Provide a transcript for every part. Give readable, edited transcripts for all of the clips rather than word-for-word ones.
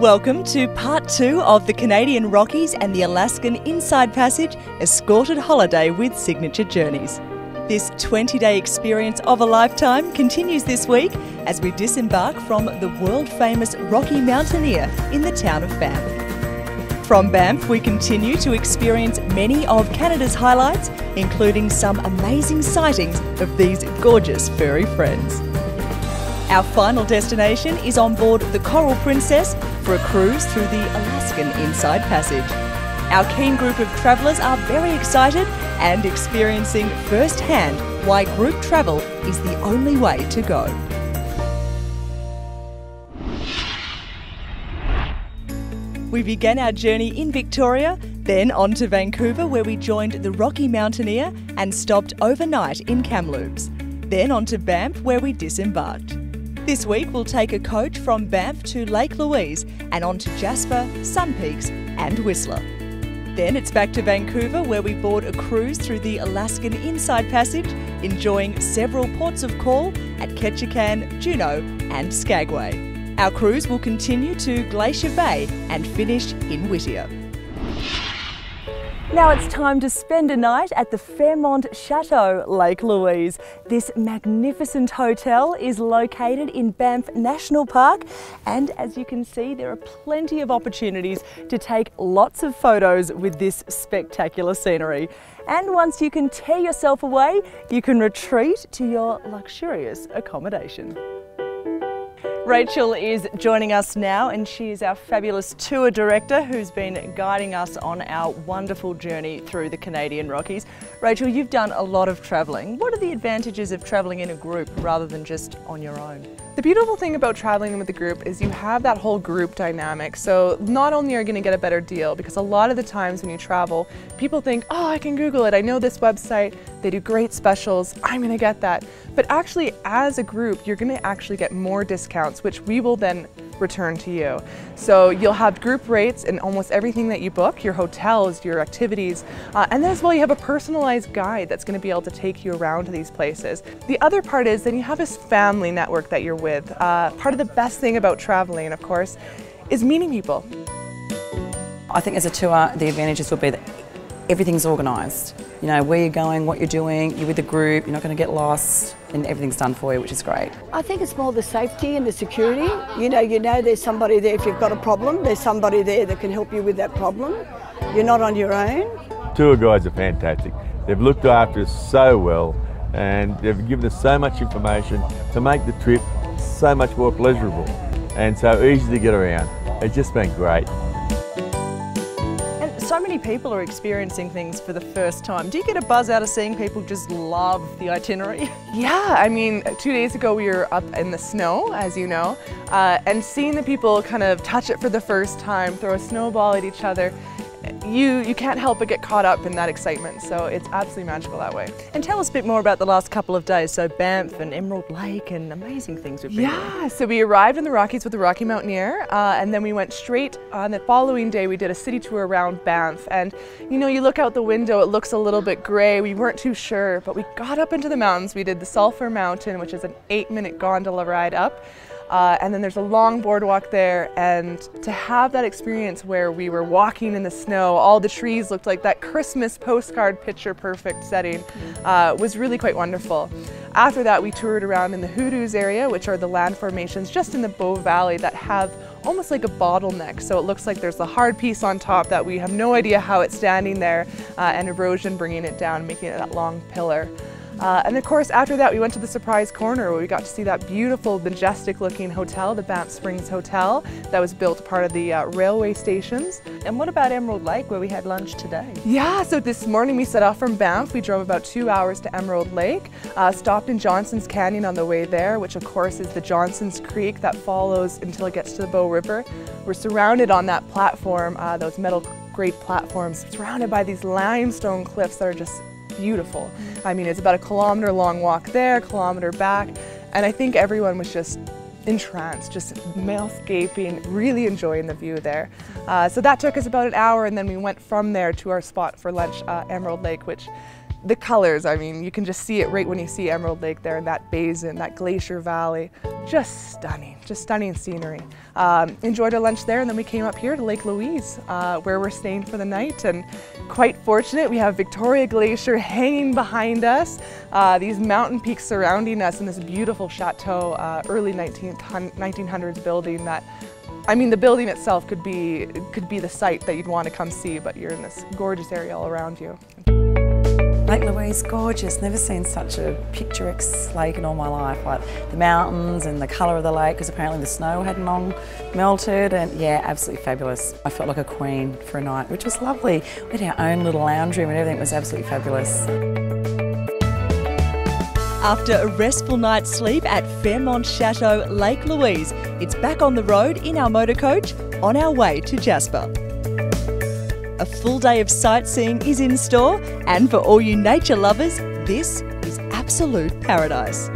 Welcome to part 2 of the Canadian Rockies and the Alaskan Inside Passage Escorted Holiday with Signature Journeys. This 20-day experience of a lifetime continues this week as we disembark from the world-famous Rocky Mountaineer in the town of Banff. From Banff, we continue to experience many of Canada's highlights, including some amazing sightings of these gorgeous furry friends. Our final destination is on board the Coral Princess for a cruise through the Alaskan Inside Passage. Our keen group of travellers are very excited and experiencing firsthand why group travel is the only way to go. We began our journey in Victoria, then on to Vancouver where we joined the Rocky Mountaineer and stopped overnight in Kamloops. Then on to Banff where we disembarked. This week we'll take a coach from Banff to Lake Louise and on to Jasper, Sun Peaks and Whistler. Then it's back to Vancouver where we board a cruise through the Alaskan Inside Passage, enjoying several ports of call at Ketchikan, Juneau and Skagway. Our cruise will continue to Glacier Bay and finish in Whittier. Now it's time to spend a night at the Fairmont Chateau, Lake Louise. This magnificent hotel is located in Banff National Park, and as you can see, there are plenty of opportunities to take lots of photos with this spectacular scenery. And once you can tear yourself away, you can retreat to your luxurious accommodation. Rachel is joining us now, and she is our fabulous tour director who's been guiding us on our wonderful journey through the Canadian Rockies. Rachel, you've done a lot of travelling. What are the advantages of travelling in a group rather than just on your own? The beautiful thing about traveling with a group is you have that whole group dynamic. So not only are you going to get a better deal, because a lot of the times when you travel, people think, oh, I can Google it, I know this website, they do great specials, I'm going to get that. But actually, as a group, you're going to actually get more discounts, which we will then return to you. So you'll have group rates in almost everything that you book, your hotels, your activities, and then as well you have a personalized guide that's going to be able to take you around to these places. The other part is then you have this family network that you're with. Part of the best thing about traveling, of course, is meeting people. I think as a tour, the advantages will be that everything's organised. You know, where you're going, what you're doing, you're with a group, you're not going to get lost, and everything's done for you, which is great. I think it's more the safety and the security. You know there's somebody there if you've got a problem, there's somebody there that can help you with that problem. You're not on your own. Tour guides are fantastic. They've looked after us so well and they've given us so much information to make the trip so much more pleasurable and so easy to get around. It's just been great. So many people are experiencing things for the first time. Do you get a buzz out of seeing people just love the itinerary? Yeah, I mean, 2 days ago we were up in the snow, as you know, and seeing the people kind of touch it for the first time, throw a snowball at each other, you can't help but get caught up in that excitement, so it's absolutely magical that way. And tell us a bit more about the last couple of days, so Banff and Emerald Lake and amazing things we've been doing. So we arrived in the Rockies with the Rocky Mountaineer, and then we went straight on the following day. We did a city tour around Banff, and you know, you look out the window, it looks a little bit gray, we weren't too sure, but we got up into the mountains. We did the Sulphur Mountain, which is an 8-minute gondola ride up. And then there's a long boardwalk there, and to have that experience where we were walking in the snow, all the trees looked like that Christmas postcard picture perfect setting, was really quite wonderful. After that we toured around in the Hoodoos area, which are the land formations just in the Bow Valley that have almost like a bottleneck, so it looks like there's a hard piece on top that we have no idea how it's standing there, and erosion bringing it down, making it that long pillar. And of course, after that, we went to the Surprise Corner where we got to see that beautiful, majestic looking hotel, the Banff Springs Hotel, that was built part of the railway stations. And what about Emerald Lake where we had lunch today? Yeah, so this morning we set off from Banff. We drove about 2 hours to Emerald Lake, stopped in Johnson's Canyon on the way there, which of course is the Johnson's Creek that follows until it gets to the Bow River. We're surrounded on that platform, those metal grade platforms, surrounded by these limestone cliffs that are just beautiful. I mean, it's about a kilometer-long walk there, kilometer back, and I think everyone was just entranced, just mouth gaping, really enjoying the view there. So that took us about an hour, and then we went from there to our spot for lunch, Emerald Lake, which the colors, I mean, you can just see it right when you see Emerald Lake there, and that basin, that glacier valley. Just stunning scenery. Enjoyed our lunch there, and then we came up here to Lake Louise, where we're staying for the night, and quite fortunate, we have Victoria Glacier hanging behind us, these mountain peaks surrounding us, and this beautiful Chateau, early 1900s building that, I mean, the building itself could be the site that you'd want to come see, but you're in this gorgeous area all around you. Lake Louise, gorgeous. Never seen such a picturesque lake in all my life. Like the mountains and the colour of the lake, because apparently the snow hadn't long melted, and yeah, absolutely fabulous. I felt like a queen for a night, which was lovely. We had our own little lounge room and everything was absolutely fabulous. After a restful night's sleep at Fairmont Chateau, Lake Louise, it's back on the road in our motor coach on our way to Jasper. A full day of sightseeing is in store, and for all you nature lovers, this is absolute paradise.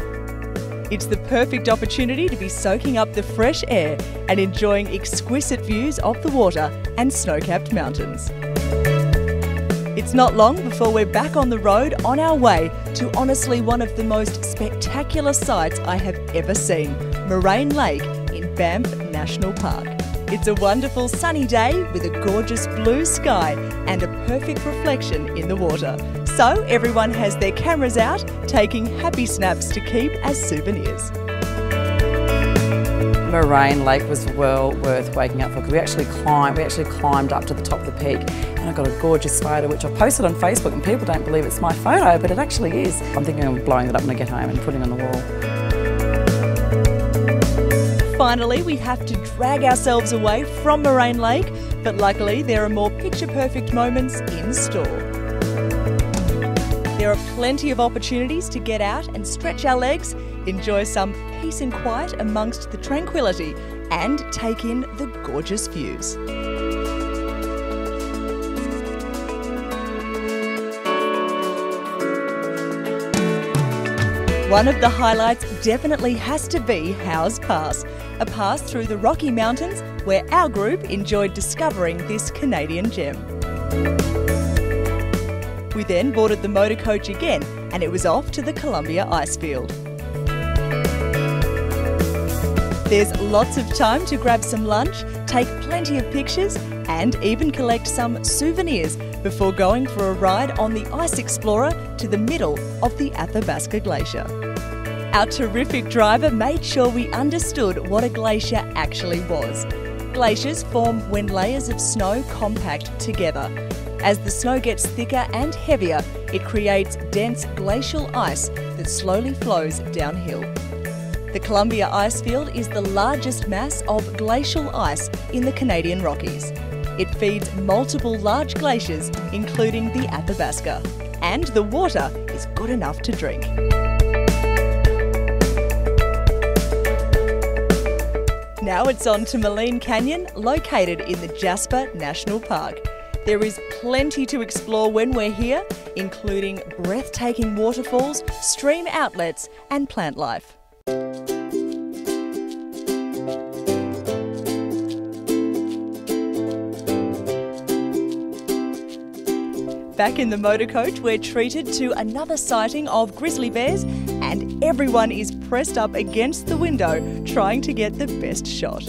It's the perfect opportunity to be soaking up the fresh air and enjoying exquisite views of the water and snow-capped mountains. It's not long before we're back on the road on our way to honestly one of the most spectacular sights I have ever seen, Moraine Lake in Banff National Park. It's a wonderful sunny day with a gorgeous blue sky and a perfect reflection in the water. So everyone has their cameras out, taking happy snaps to keep as souvenirs. Moraine Lake was well worth waking up for, because we actually climbed up to the top of the peak, and I got a gorgeous photo which I posted on Facebook, and people don't believe it's my photo, but it actually is. I'm thinking of blowing it up when I get home and putting it on the wall. Finally, we have to drag ourselves away from Moraine Lake, but luckily there are more picture-perfect moments in store. There are plenty of opportunities to get out and stretch our legs, enjoy some peace and quiet amongst the tranquility, and take in the gorgeous views. One of the highlights definitely has to be Howes Pass, a pass through the Rocky Mountains where our group enjoyed discovering this Canadian gem. We then boarded the motor coach again, and it was off to the Columbia Icefield. There's lots of time to grab some lunch, take plenty of pictures, and even collect some souvenirs before going for a ride on the Ice Explorer to the middle of the Athabasca Glacier. Our terrific driver made sure we understood what a glacier actually was. Glaciers form when layers of snow compact together. As the snow gets thicker and heavier, it creates dense glacial ice that slowly flows downhill. The Columbia Icefield is the largest mass of glacial ice in the Canadian Rockies. It feeds multiple large glaciers, including the Athabasca, and the water is good enough to drink. Now it's on to Maligne Canyon, located in the Jasper National Park. There is plenty to explore when we're here, including breathtaking waterfalls, stream outlets, and plant life. Back in the motor coach, we're treated to another sighting of grizzly bears, and everyone is pressed up against the window trying to get the best shot.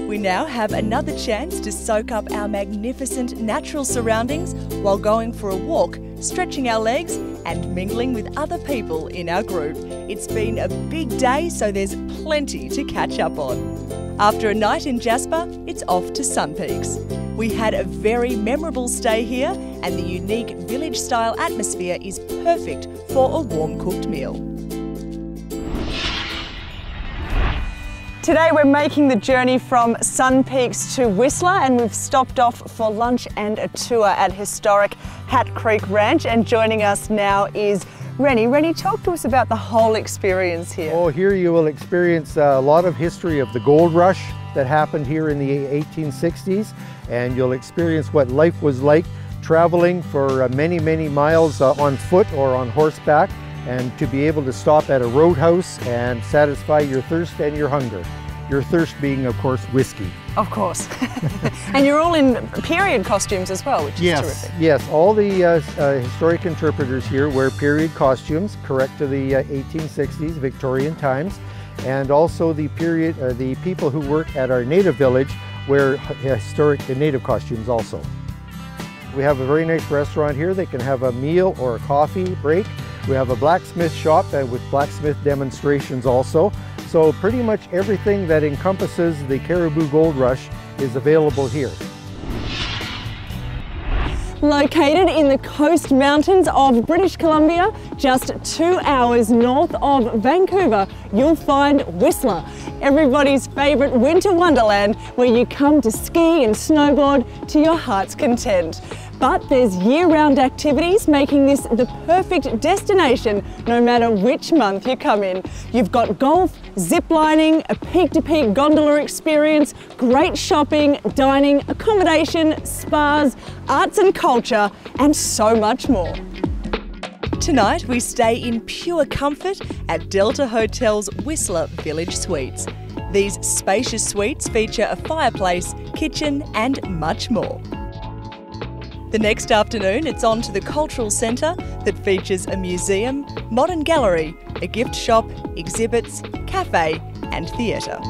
We now have another chance to soak up our magnificent natural surroundings while going for a walk, stretching our legs and mingling with other people in our group. It's been a big day, so there's plenty to catch up on. After a night in Jasper, it's off to Sun Peaks. We had a very memorable stay here, and the unique village-style atmosphere is perfect for a warm-cooked meal. Today we're making the journey from Sun Peaks to Whistler, and we've stopped off for lunch and a tour at historic Hat Creek Ranch, and joining us now is Rennie. Rennie, talk to us about the whole experience here. Oh, here you will experience a lot of history of the gold rush that happened here in the 1860s, and you'll experience what life was like traveling for many, many miles on foot or on horseback and to be able to stop at a roadhouse and satisfy your thirst and your hunger. Your thirst being, of course, whiskey. Of course. And you're all in period costumes as well, which is terrific. Yes, all the historic interpreters here wear period costumes, correct to the 1860s, Victorian times, and also the people who work at our native village wear historic native costumes also. We have a very nice restaurant here. They can have a meal or a coffee break. We have a blacksmith shop with blacksmith demonstrations also. So pretty much everything that encompasses the Cariboo Gold Rush is available here. Located in the Coast Mountains of British Columbia, just 2 hours north of Vancouver, you'll find Whistler, everybody's favourite winter wonderland where you come to ski and snowboard to your heart's content. But there's year-round activities making this the perfect destination no matter which month you come in. You've got golf, zip lining, a peak-to-peak gondola experience, great shopping, dining, accommodation, spas, arts and culture, and so much more. Tonight we stay in pure comfort at Delta Hotel's Whistler Village Suites. These spacious suites feature a fireplace, kitchen and much more. The next afternoon, it's on to the Cultural Centre that features a museum, modern gallery, a gift shop, exhibits, cafe and theatre.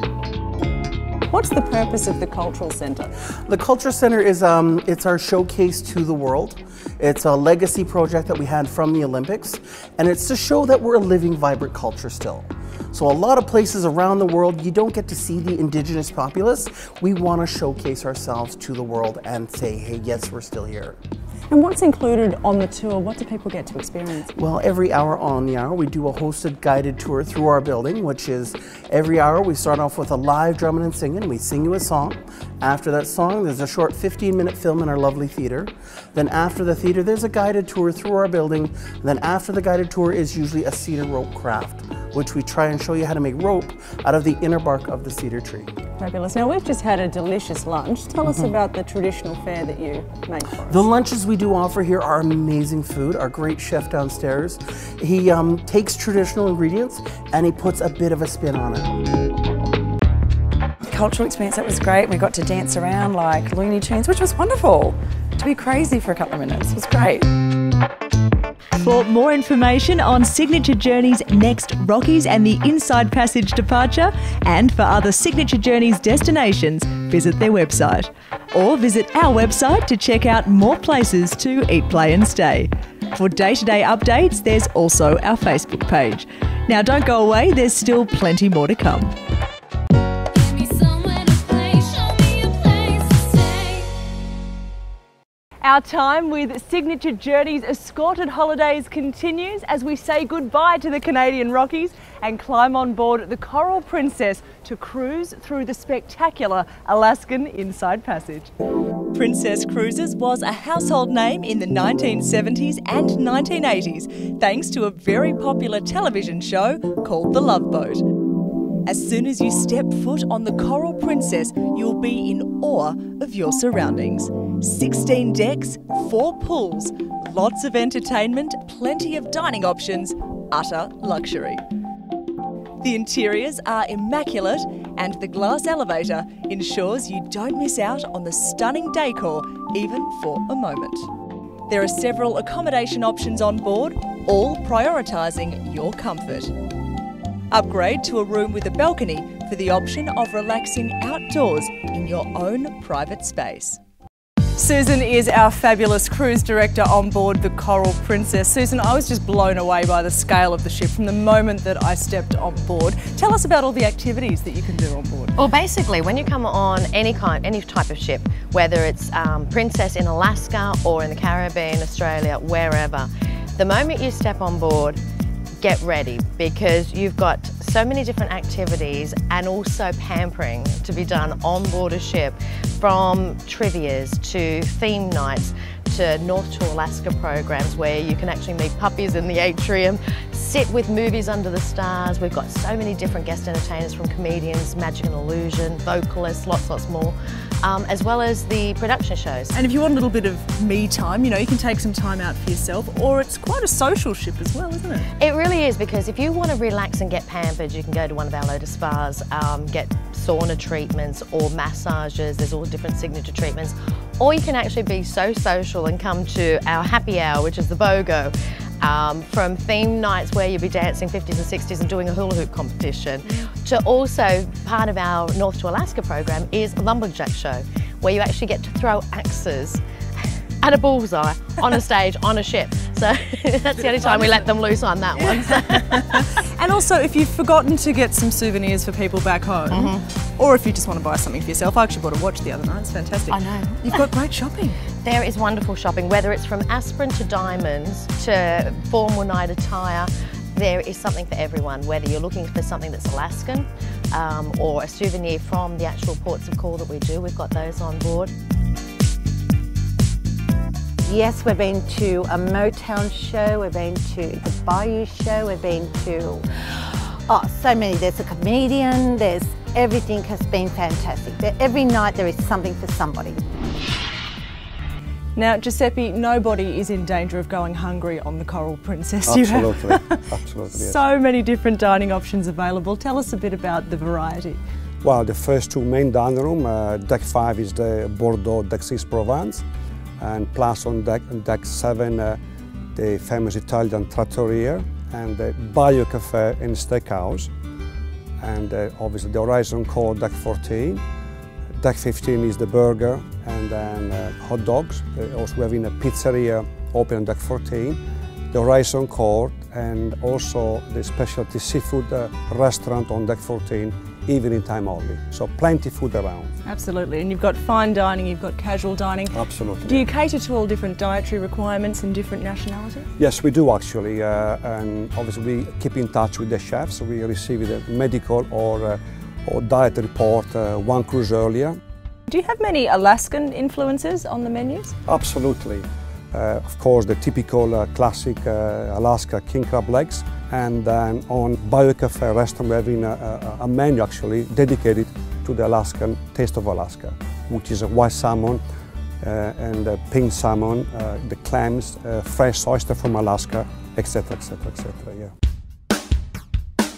What's the purpose of the Cultural Centre? The Culture Centre is it's our showcase to the world. It's a legacy project that we had from the Olympics, and it's to show that we're a living, vibrant culture still. So a lot of places around the world, you don't get to see the Indigenous populace. We want to showcase ourselves to the world and say, hey, yes, we're still here. And what's included on the tour? What do people get to experience? Well, every hour on the hour, we do a hosted guided tour through our building, which is every hour we start off with a live drumming and singing. We sing you a song. After that song, there's a short 15-minute film in our lovely theatre. Then after the theatre, there's a guided tour through our building. And then after the guided tour is usually a cedar rope craft, which we try and show you how to make rope out of the inner bark of the cedar tree. Fabulous. Now, we've just had a delicious lunch. Tell us about the traditional fare that you make for us. The lunches we do offer here are amazing food. Our great chef downstairs, he takes traditional ingredients and he puts a bit of a spin on it. Cultural experience, that was great. We got to dance around like Looney Tunes, which was wonderful. To be crazy for a couple of minutes was great. For more information on Signature Journeys' next Rockies and the Inside Passage departure, and for other Signature Journeys destinations, visit their website. Or visit our website to check out more places to eat, play and stay. For day-to-day updates, there's also our Facebook page. Now don't go away, there's still plenty more to come. Our time with Signature Journeys Escorted Holidays continues as we say goodbye to the Canadian Rockies and climb on board the Coral Princess to cruise through the spectacular Alaskan Inside Passage. Princess Cruises was a household name in the 1970s and 1980s thanks to a very popular television show called The Love Boat. As soon as you step foot on the Coral Princess, you'll be in awe of your surroundings. 16 decks, 4 pools, lots of entertainment, plenty of dining options, utter luxury. The interiors are immaculate and the glass elevator ensures you don't miss out on the stunning decor even for a moment. There are several accommodation options on board, all prioritising your comfort. Upgrade to a room with a balcony for the option of relaxing outdoors in your own private space. Susan is our fabulous cruise director on board the Coral Princess. Susan, I was just blown away by the scale of the ship from the moment that I stepped on board. Tell us about all the activities that you can do on board. Well, basically, when you come on any type of ship, whether it's Princess in Alaska or in the Caribbean, Australia, wherever, the moment you step on board, get ready because you've got so many different activities and also pampering to be done on board a ship, from trivias to theme nights to North to Alaska programs where you can actually meet puppies in the atrium, sit with movies under the stars. We've got so many different guest entertainers, from comedians, magic and illusion, vocalists, lots more, as well as the production shows. And if you want a little bit of me time, you know, you can take some time out for yourself, or it's quite a social ship as well, isn't it? It really is, because if you want to relax and get pampered, you can go to one of our Lotus spas, get sauna treatments or massages. There's all different signature treatments. Or you can actually be so social and come to our happy hour, which is the BOGO. From theme nights where you'll be dancing 50s and 60s and doing a hula hoop competition, to also part of our North to Alaska program is a lumberjack show, where you actually get to throw axes at a bullseye on a stage on a ship. So that's the only time we let them loose on that one. So. And also, if you've forgotten to get some souvenirs for people back home, or if you just want to buy something for yourself, I actually bought a watch the other night. It's fantastic. I know. You've got great shopping. There is wonderful shopping, whether it's from aspirin to diamonds to formal night attire. There is something for everyone, whether you're looking for something that's Alaskan or a souvenir from the actual ports of call that we do. We've got those on board. Yes, we've been to a Motown show, we've been to the Bayou show, we've been to, so many. There's a comedian, there's everything has been fantastic. Every night there is something for somebody. Now, Giuseppe, nobody is in danger of going hungry on the Coral Princess. Absolutely, absolutely. Yes. So many different dining options available. Tell us a bit about the variety. Well, the first two main dining room, deck 5 is the Bordeaux, deck 6 Provence, and plus on deck 7 the famous Italian trattoria and the Bayou Cafe and Steakhouse, and obviously the Horizon Core deck 14. Deck 15 is the burger and then hot dogs. Also having a pizzeria open on deck 14, the Horizon Court, and also the specialty seafood restaurant on deck 14, evening time only. So plenty food around. Absolutely, and you've got fine dining, you've got casual dining. Absolutely. Do you cater to all different dietary requirements and different nationalities? Yes, we do actually, and obviously we keep in touch with the chefs. We receive the medical or diet report one cruise earlier. Do you have many Alaskan influences on the menus? Absolutely. Of course, the typical classic Alaska king crab legs, and then on Bayou Cafe restaurant we're having a menu actually dedicated to the Alaskan taste of Alaska, which is a white salmon and pink salmon, the clams, fresh oyster from Alaska, etc., etc., etc. Yeah.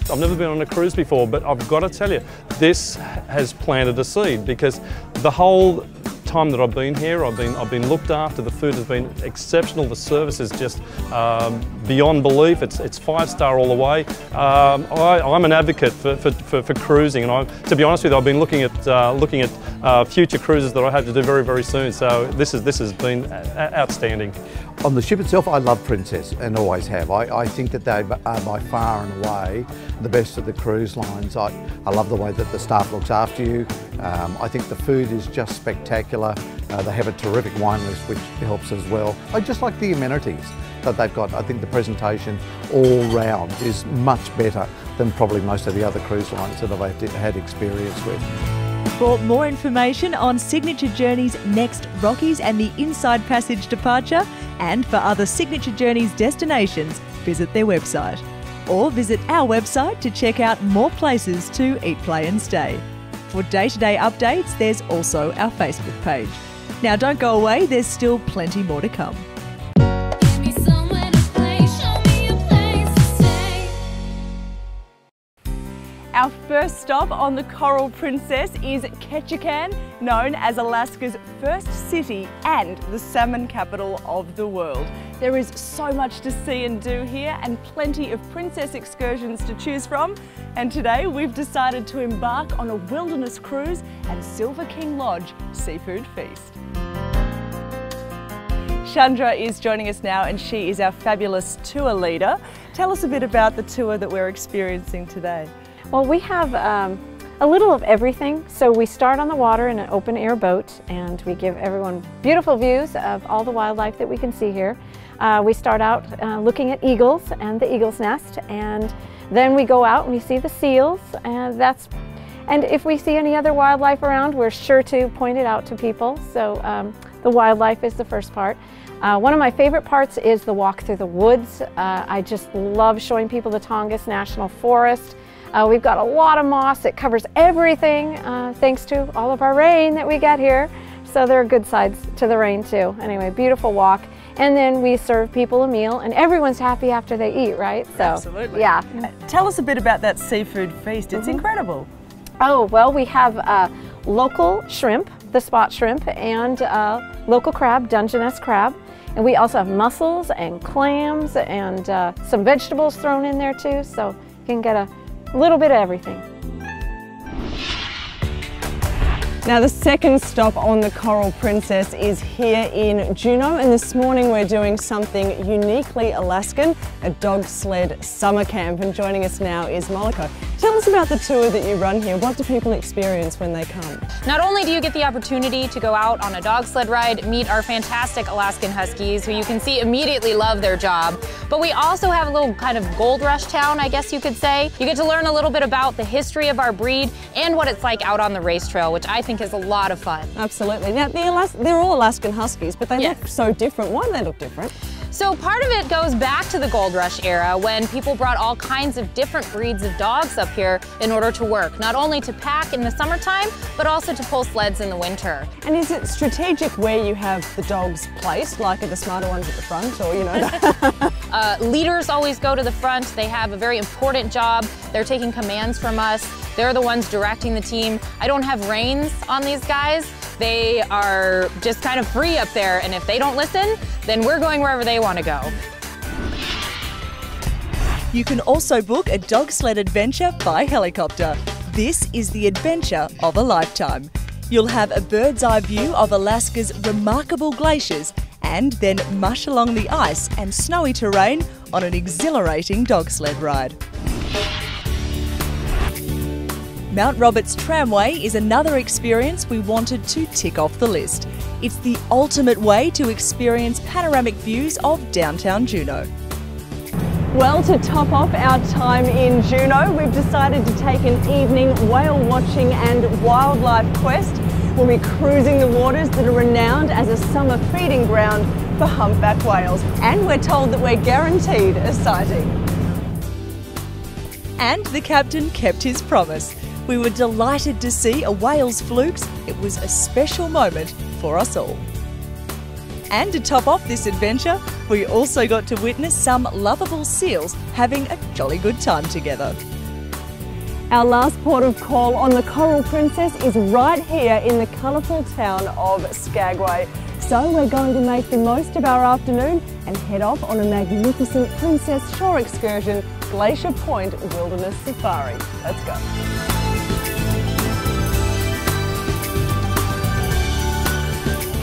I've never been on a cruise before, but I've got to tell you, this has planted a seed, because the whole time that I've been here, I've been looked after. The food has been exceptional. The service is just beyond belief. It's 5-star all the way. I'm an advocate for cruising, and to be honest with you, I've been looking at future cruises that I have to do very, very soon. So this has been outstanding. On the ship itself, I love Princess and always have. I think that they are by far and away the best of the cruise lines. I love the way that the staff looks after you. I think the food is just spectacular. They have a terrific wine list, which helps as well. I just like the amenities that they've got. I think the presentation all round is much better than probably most of the other cruise lines that I've had experience with. For more information on Signature Journeys' next Rockies and the Inside Passage departure, and for other Signature Journeys destinations, visit their website. Or visit our website to check out more places to eat, play and stay. For day-to-day updates, there's also our Facebook page. Now don't go away, there's still plenty more to come. Our first stop on the Coral Princess is Ketchikan, known as Alaska's first city and the salmon capital of the world. There is so much to see and do here, and plenty of princess excursions to choose from. And today we've decided to embark on a wilderness cruise at Silver King Lodge Seafood Feast. Chandra is joining us now, and she is our fabulous tour leader. Tell us a bit about the tour that we're experiencing today. Well, we have a little of everything. So we start on the water in an open air boat, and we give everyone beautiful views of all the wildlife that we can see here. We start out looking at eagles and the eagle's nest, and then we go out and we see the seals, and if we see any other wildlife around, we're sure to point it out to people. So the wildlife is the first part. One of my favorite parts is the walk through the woods. I just love showing people the Tongass National Forest. We've got a lot of moss. It covers everything thanks to all of our rain that we get here. So there are good sides to the rain too. Anyway, beautiful walk. And then we serve people a meal and everyone's happy after they eat, right? So, absolutely. Yeah. Tell us a bit about that seafood feast. It's incredible. Oh, well, we have local shrimp, the spot shrimp, and local crab, Dungeness crab. And we also have mussels and clams and some vegetables thrown in there too. So you can get a little bit of everything. Now the second stop on the Coral Princess is here in Juneau, and this morning we're doing something uniquely Alaskan, a dog sled summer camp, and joining us now is Moloko. Tell us about the tour that you run here. What do people experience when they come? Not only do you get the opportunity to go out on a dog sled ride, meet our fantastic Alaskan Huskies, who you can see immediately love their job, but we also have a little kind of gold rush town, I guess you could say. You get to learn a little bit about the history of our breed and what it's like out on the race trail, which I think is a lot of fun. Absolutely. Now, they're all Alaskan Huskies, but they look so different. Why do they look different? So part of it goes back to the gold rush era when people brought all kinds of different breeds of dogs up here in order to work, not only to pack in the summertime, but also to pull sleds in the winter. And is it strategic where you have the dogs placed, like are the smarter ones at the front, or you know? Leaders always go to the front. They have a very important job. They're taking commands from us. They're the ones directing the team. I don't have reins on these guys. They are just kind of free up there, and if they don't listen, then we're going wherever they want to go. You can also book a dog sled adventure by helicopter. This is the adventure of a lifetime. You'll have a bird's eye view of Alaska's remarkable glaciers and then mush along the ice and snowy terrain on an exhilarating dog sled ride. Mount Roberts Tramway is another experience we wanted to tick off the list. It's the ultimate way to experience panoramic views of downtown Juneau. Well, to top off our time in Juneau, we've decided to take an evening whale watching and wildlife quest. We'll be cruising the waters that are renowned as a summer feeding ground for humpback whales. And we're told that we're guaranteed a sighting. And the captain kept his promise. We were delighted to see a whale's flukes. It was a special moment for us all. And to top off this adventure, we also got to witness some lovable seals having a jolly good time together. Our last port of call on the Coral Princess is right here in the colourful town of Skagway. So we're going to make the most of our afternoon and head off on a magnificent Princess Shore excursion, Glacier Point Wilderness Safari. Let's go.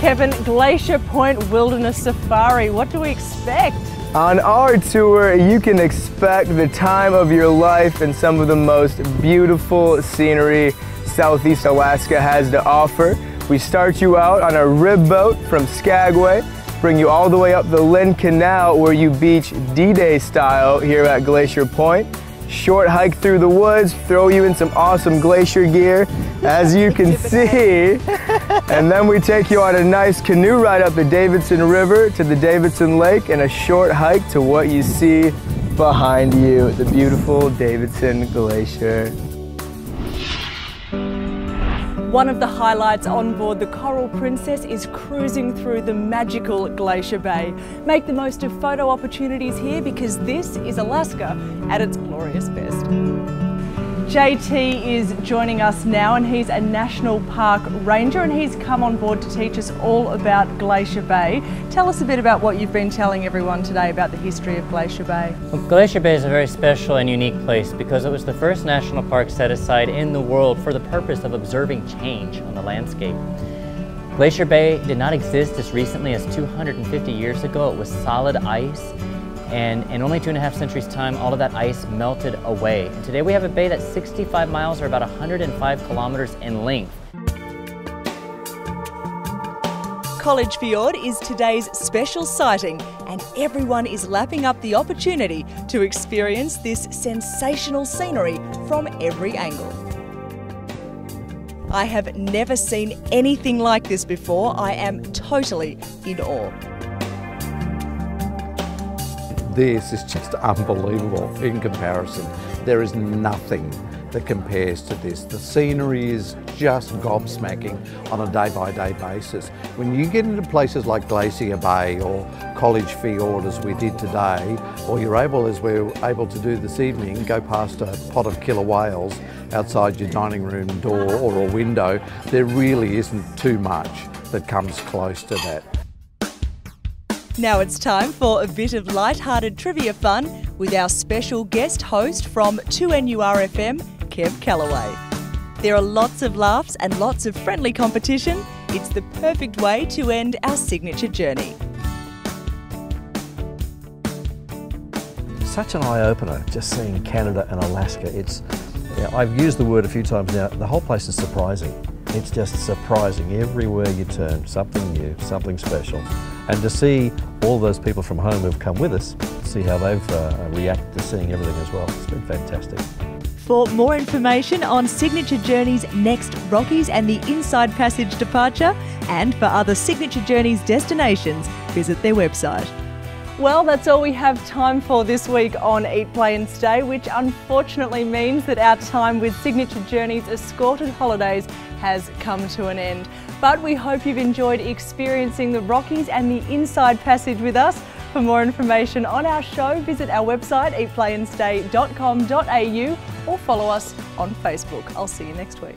Kevin, Glacier Point Wilderness Safari, what do we expect? On our tour, you can expect the time of your life and some of the most beautiful scenery Southeast Alaska has to offer. We start you out on a rib boat from Skagway, bring you all the way up the Lynn Canal where you beach D-Day style here at Glacier Point. Short hike through the woods, throw you in some awesome glacier gear, as you can see. And then we take you on a nice canoe ride up the Davidson River to the Davidson Lake and a short hike to what you see behind you, the beautiful Davidson Glacier. One of the highlights on board the Coral Princess is cruising through the magical Glacier Bay. Make the most of photo opportunities here because this is Alaska at its glorious best. JT is joining us now, and he's a National Park Ranger, and he's come on board to teach us all about Glacier Bay. Tell us a bit about what you've been telling everyone today about the history of Glacier Bay. Well, Glacier Bay is a very special and unique place because it was the first national park set aside in the world for the purpose of observing change on the landscape. Glacier Bay did not exist as recently as 250 years ago. It was solid ice. And in only 2.5 centuries' time, all of that ice melted away. And today we have a bay that's 65 miles or about 105 kilometers in length. College Fjord is today's special sighting, and everyone is lapping up the opportunity to experience this sensational scenery from every angle. I have never seen anything like this before. I am totally in awe. This is just unbelievable in comparison. There is nothing that compares to this. The scenery is just gobsmacking on a day-by-day basis. When you get into places like Glacier Bay or College Fjord, as we did today, or you're able, as we're able to do this evening, go past a pot of killer whales outside your dining room door or a window, there really isn't too much that comes close to that. Now it's time for a bit of light-hearted trivia fun with our special guest host from 2NURFM, Kev Callaway. There are lots of laughs and lots of friendly competition. It's the perfect way to end our signature journey. Such an eye-opener, just seeing Canada and Alaska. I've used the word a few times now, the whole place is surprising. It's just surprising everywhere you turn, something new, something special. And to see all those people from home who've come with us, see how they've reacted to seeing everything as well. It's been fantastic. For more information on Signature Journeys' next Rockies and the Inside Passage departure, and for other Signature Journeys destinations, visit their website. Well, that's all we have time for this week on Eat, Play and Stay, which unfortunately means that our time with Signature Journeys Escorted Holidays has come to an end. But we hope you've enjoyed experiencing the Rockies and the Inside Passage with us. For more information on our show, visit our website eatplayandstay.com.au or follow us on Facebook. I'll see you next week.